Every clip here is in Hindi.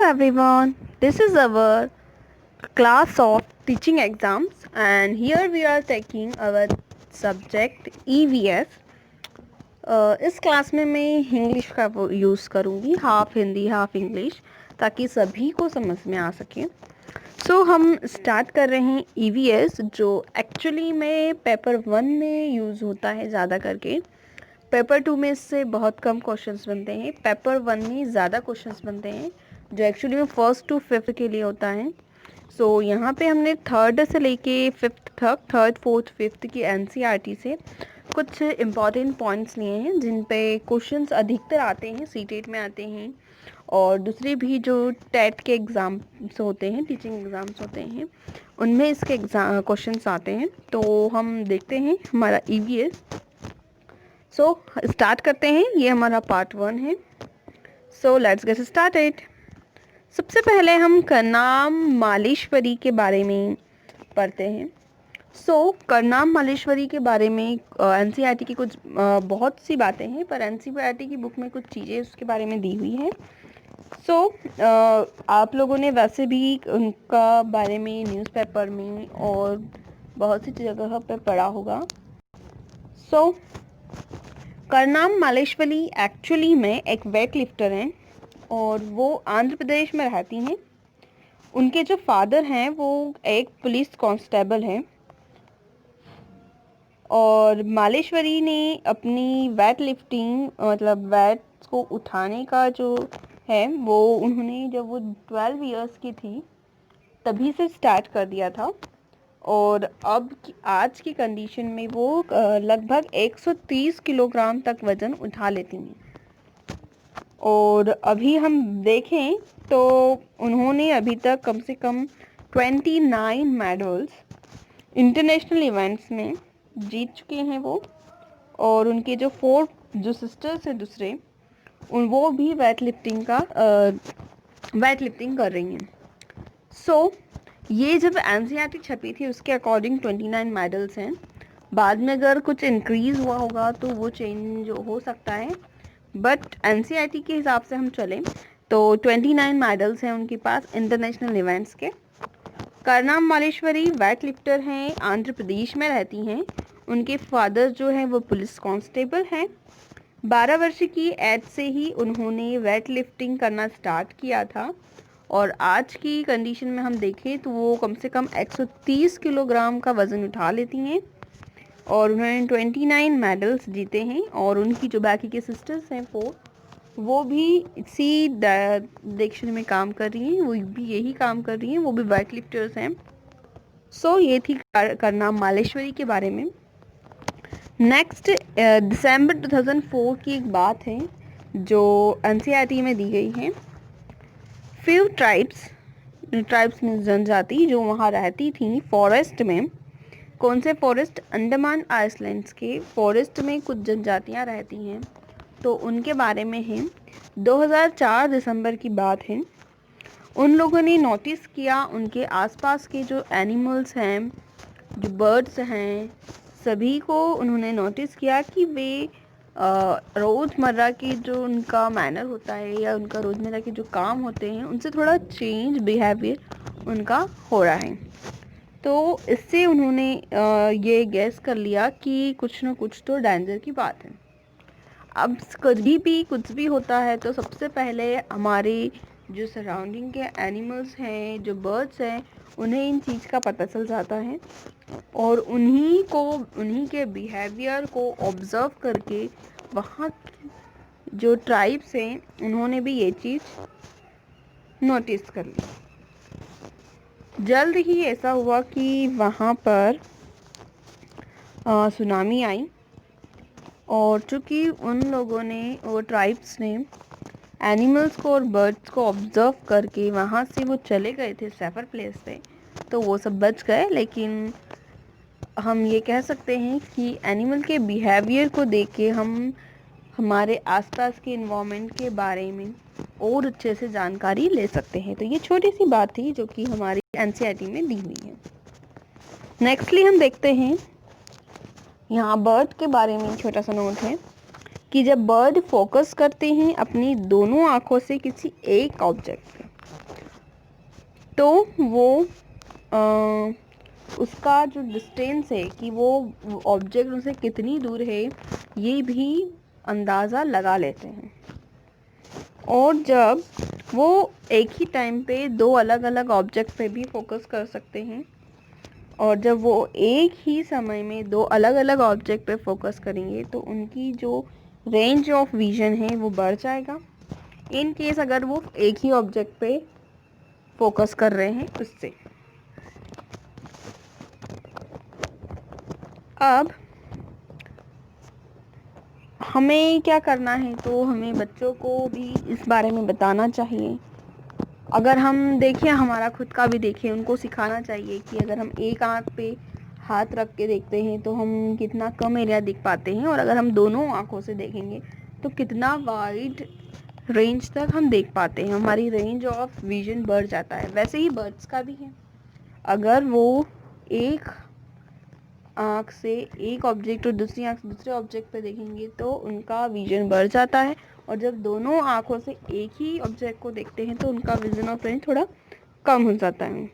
everyone, this is our class of teaching exams and here we are taking our subject EVS. इस क्लास में मैं इंग्लिश का यूज़ करूँगी, हाफ हिंदी हाफ इंग्लिश, ताकि सभी को समझ में आ सके। हम स्टार्ट कर रहे हैं EVS, जो एक्चुअली में पेपर 1 में यूज़ होता है ज़्यादा करके। पेपर 2 में इससे बहुत कम क्वेश्चंस बनते हैं, पेपर 1 में ज़्यादा क्वेश्चंस बनते हैं, जो एक्चुअली में 1st to 5th के लिए होता है। यहाँ पे हमने 3rd से लेके 5th तक, 3rd 4th 5th की NCERT से कुछ इम्पॉर्टेंट पॉइंट्स लिए हैं जिन पे क्वेश्चंस अधिकतर आते हैं, सीटेट में आते हैं और दूसरे भी जो टेट के एग्ज़ाम्स होते हैं, टीचिंग एग्ज़ाम्स होते हैं, उनमें इसके एग्ज़ाम क्वेश्चंस आते हैं। तो हम देखते हैं हमारा EVS। स्टार्ट करते हैं, ये हमारा पार्ट 1 है। Let's get started. सबसे पहले हम करनाम मालेश्वरी के बारे में पढ़ते हैं। करनाम मालेश्वरी के बारे में NCERT की कुछ बहुत सी बातें हैं, पर NCERT की बुक में कुछ चीज़ें उसके बारे में दी हुई हैं। आप लोगों ने वैसे भी उनका बारे में न्यूज़पेपर में और बहुत सी जगह पर पढ़ा होगा। करनाम मालेश्वरी एक्चुअली में एक वेट लिफ्टर हैं और वो आंध्र प्रदेश में रहती हैं। उनके जो फादर हैं वो एक पुलिस कांस्टेबल हैं और मालेश्वरी ने अपनी वेट लिफ्टिंग, मतलब वेट को उठाने का जो है वो उन्होंने जब वो 12 इयर्स की थी तभी से स्टार्ट कर दिया था और आज की कंडीशन में वो लगभग 130 किलोग्राम तक वज़न उठा लेती हैं। और अभी हम देखें तो उन्होंने अभी तक कम से कम 29 मेडल्स इंटरनेशनल इवेंट्स में जीत चुके हैं वो। और उनके जो 4 जो सिस्टर्स हैं दूसरे, वो भी वेट लिफ्टिंग कर रही हैं। ये जब NCERT छपी थी उसके अकॉर्डिंग 29 मेडल्स हैं। बाद में अगर कुछ इंक्रीज़ हुआ होगा तो वो चेंज हो सकता है, बट NCERT के हिसाब से हम चलें तो 29 मेडल्स हैं उनके पास इंटरनेशनल इवेंट्स के। करनाम मालेश्वरी वेट लिफ्टर हैं, आंध्र प्रदेश में रहती हैं। उनके फादर जो हैं वो पुलिस कांस्टेबल हैं। 12 वर्ष की एज से ही उन्होंने वेट लिफ्टिंग करना स्टार्ट किया था और आज की कंडीशन में हम देखें तो वो कम से कम 130 किलोग्राम का वज़न उठा लेती हैं और उन्होंने 29 मेडल्स जीते हैं। और उनकी जो बाकी के सिस्टर्स हैं वो भी इसी डायरेक्शन में काम कर रही हैं, वो भी यही काम कर रही हैं, वो भी वेट लिफ्टर्स हैं। ये थी करनाम मालेश्वरी के बारे में। नेक्स्ट दिसंबर 2004 की एक बात है जो NCERT में दी गई है। फ्यू ट्राइब्स में जनजाति जो वहाँ रहती थी फॉरेस्ट में। कौन से फॉरेस्ट? अंडमान आइलैंड्स के फॉरेस्ट में कुछ जनजातियाँ रहती हैं, तो उनके बारे में है। 2004 दिसंबर की बात है। उन लोगों ने नोटिस किया उनके आसपास के जो एनिमल्स हैं, जो बर्ड्स हैं, सभी को उन्होंने नोटिस किया कि वे रोज़मर्रा की जो उनका मैनर होता है या उनका रोज़मर्रा के जो काम होते हैं उनसे थोड़ा चेंज बिहेवियर उनका हो रहा है। तो इससे उन्होंने ये गैस कर लिया कि कुछ ना कुछ तो डेंजर की बात है। अब कभी भी कुछ भी होता है तो सबसे पहले हमारे जो सराउंडिंग के एनिमल्स हैं, जो बर्ड्स हैं, उन्हें इन चीज़ का पता चल जाता है और उन्हीं के बिहेवियर को ऑब्ज़र्व करके वहाँ जो ट्राइब्स हैं उन्होंने भी ये चीज़ नोटिस कर ली। जल्द ही ऐसा हुआ कि वहाँ पर सुनामी आई और चूँकि उन लोगों ने, वो ट्राइब्स ने एनिमल्स को और बर्ड्स को ऑब्ज़र्व करके वहाँ से वो चले गए थे सेफर प्लेस पे, तो वो सब बच गए। लेकिन हम ये कह सकते हैं कि एनिमल के बिहेवियर को देख के हम हमारे आसपास के इन्वायरमेंट के बारे में और अच्छे से जानकारी ले सकते हैं। तो ये छोटी सी बात थी जो कि हमारी NCERT में दी हुई है। नेक्स्टली हम देखते हैं यहाँ बर्ड के बारे में छोटा सा नोट है कि जब बर्ड फोकस करते हैं अपनी दोनों आँखों से किसी एक ऑब्जेक्ट पे, तो वो उसका जो डिस्टेंस है कि वो ऑब्जेक्ट उनसे कितनी दूर है ये भी अंदाज़ा लगा लेते हैं। और जब वो एक ही टाइम पे दो अलग अलग ऑब्जेक्ट पे भी फोकस कर सकते हैं, और जब वो एक ही समय में दो अलग अलग ऑब्जेक्ट पे फोकस करेंगे तो उनकी जो रेंज ऑफ विजन है वो बढ़ जाएगा, इन केस अगर वो एक ही ऑब्जेक्ट पे फोकस कर रहे हैं उससे। अब हमें क्या करना है, तो हमें बच्चों को भी इस बारे में बताना चाहिए। अगर हम देखें, हमारा खुद का भी देखें, उनको सिखाना चाहिए कि अगर हम एक आँख पे हाथ रख के देखते हैं तो हम कितना कम एरिया दिख पाते हैं, और अगर हम दोनों आँखों से देखेंगे तो कितना वाइड रेंज तक हम देख पाते हैं, हमारी रेंज ऑफ विजन बढ़ जाता है। वैसे ही बर्ड्स का भी है, अगर वो एक आँख से एक ऑब्जेक्ट और दूसरी आँख से दूसरे ऑब्जेक्ट पे देखेंगे तो उनका विजन बढ़ जाता है, और जब दोनों आँखों से एक ही ऑब्जेक्ट को देखते हैं तो उनका विजन ऑफ रेंज थोड़ा कम हो जाता है।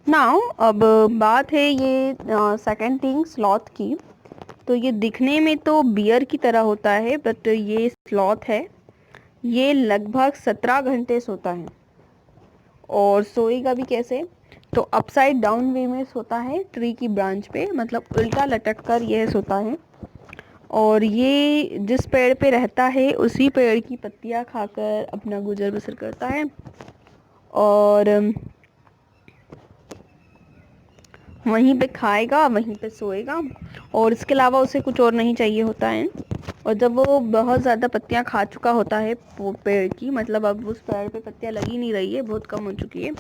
नाउ अब बात है ये सेकंड थिंग स्लॉथ की। तो ये दिखने में तो बियर की तरह होता है, बट ये स्लॉथ है, ये लगभग 17 घंटे सोता है। और सोएगा भी कैसे, तो अपसाइड डाउन वे में सोता है, ट्री की ब्रांच पे, मतलब उल्टा लटक कर यह सोता है। और ये जिस पेड़ पे रहता है उसी पेड़ की पत्तियां खाकर अपना गुजर बसर करता है, और वहीं पे खाएगा, वहीं पे सोएगा, और इसके अलावा उसे कुछ और नहीं चाहिए होता है। और जब वो बहुत ज़्यादा पत्तियां खा चुका होता है पेड़ की, मतलब अब उस पेड़ पे पत्तियां लगी नहीं रही है, बहुत कम हो चुकी है,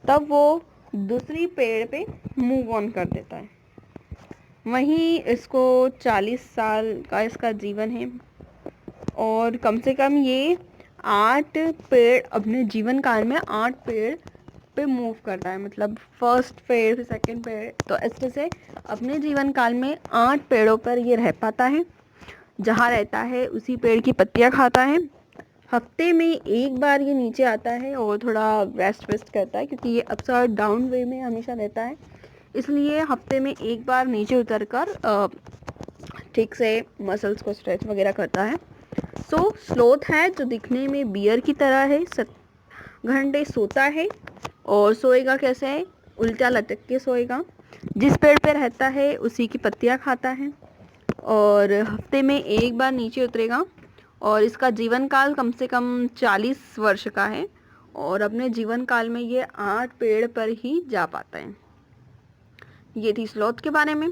तब वो दूसरी पेड़ पे मूव ऑन कर देता है। वहीं इसको 40 साल का इसका जीवन है, और कम से कम ये 8 पेड़ अपने जीवन काल में 8 पेड़ पे मूव करता है, मतलब फर्स्ट पेड़ फिर सेकंड पेड़, तो ऐसे से अपने जीवन काल में 8 पेड़ों पर ये रह पाता है। जहाँ रहता है उसी पेड़ की पत्तियाँ खाता है। हफ्ते में एक बार ये नीचे आता है और थोड़ा रेस्ट वेस्ट करता है, क्योंकि ये अपसाइड डाउन वे में हमेशा रहता है, इसलिए हफ्ते में एक बार नीचे उतर कर ठीक से मसल्स को स्ट्रेच वगैरह करता है। सो स्लोथ है जो दिखने में बियर की तरह है, 7 घंटे सोता है, और सोएगा कैसे है, उल्टा लटक के सोएगा, जिस पेड़ पे रहता है उसी की पत्तियाँ खाता है, और हफ्ते में एक बार नीचे उतरेगा, और इसका जीवन काल कम से कम 40 वर्ष का है, और अपने जीवन काल में ये 8 पेड़ पर ही जा पाता है। ये थी स्लॉथ के बारे में।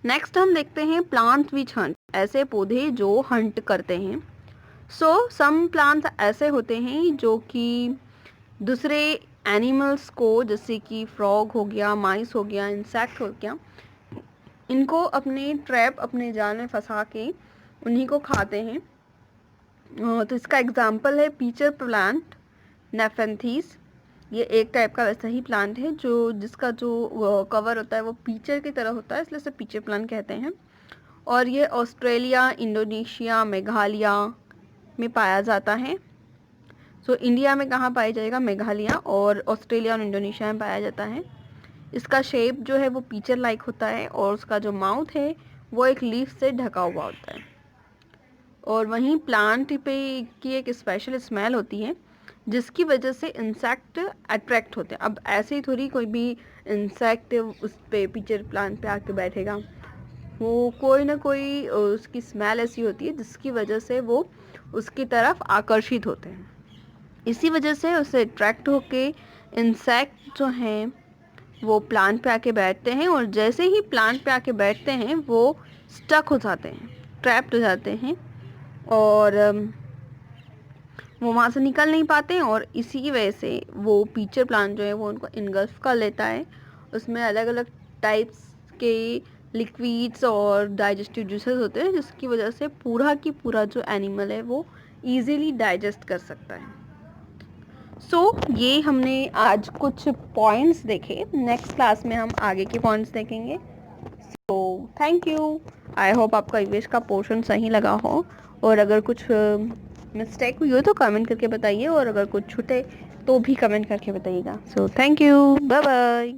नेक्स्ट हम देखते हैं प्लांट्स विच हंट, ऐसे पौधे जो हंट करते हैं। सो सम प्लांट्स ऐसे होते हैं जो कि दूसरे एनिमल्स को, जैसे कि फ्रॉग हो गया, माइस हो गया, इंसेक्ट हो गया, इनको अपने ट्रैप, अपने जाल में फंसा के उन्हीं को खाते हैं। तो इसका एग्जाम्पल है पीचर प्लांट, नेफेंथीस। ये एक टाइप का वैसा ही प्लांट है जो जिसका जो कवर होता है वो पीचर की तरह होता है, इसलिए इसे पीचर प्लांट कहते हैं। और ये ऑस्ट्रेलिया, इंडोनेशिया, मेघालय में पाया जाता है। सो इंडिया में कहाँ पाया जाएगा, मेघालय, और ऑस्ट्रेलिया और इंडोनेशिया में पाया जाता है। इसका शेप जो है वो पीचर लाइक होता है, और उसका जो माउथ है वो एक लीफ से ढका हुआ होता है। और वहीं प्लांट पे की एक स्पेशल स्मेल होती है जिसकी वजह से इंसेक्ट अट्रैक्ट होते हैं। अब ऐसे ही थोड़ी कोई भी इंसेक्ट उस पे पीचर प्लांट पे आके बैठेगा, वो कोई ना कोई उसकी स्मेल ऐसी होती है जिसकी वजह से वो उसकी तरफ आकर्षित होते हैं। इसी वजह से उससे अट्रैक्ट होके इंसेक्ट जो हैं वो प्लांट पे आके बैठते हैं, और जैसे ही प्लांट पे आके बैठते हैं वो स्टक हो जाते हैं, ट्रैप्ड हो जाते हैं, और वो वहाँ से निकल नहीं पाते हैं, और इसी की वजह से वो पीचर प्लांट जो है वो उनको इनगल्फ कर लेता है। उसमें अलग अलग टाइप्स के लिक्विड्स और डाइजेस्टिव जूसेस होते हैं, जिसकी वजह से पूरा की पूरा जो एनिमल है वो ईजीली डाइजेस्ट कर सकता है। ये हमने आज कुछ पॉइंट्स देखे, नेक्स्ट क्लास में हम आगे के पॉइंट्स देखेंगे। Thank you. आई होप आपका इंग्लिश का पोर्शन सही लगा हो, और अगर कुछ मिस्टेक हुई हो तो कमेंट करके बताइए, और अगर कुछ छूटे तो भी कमेंट करके बताइएगा। So thank you, bye bye.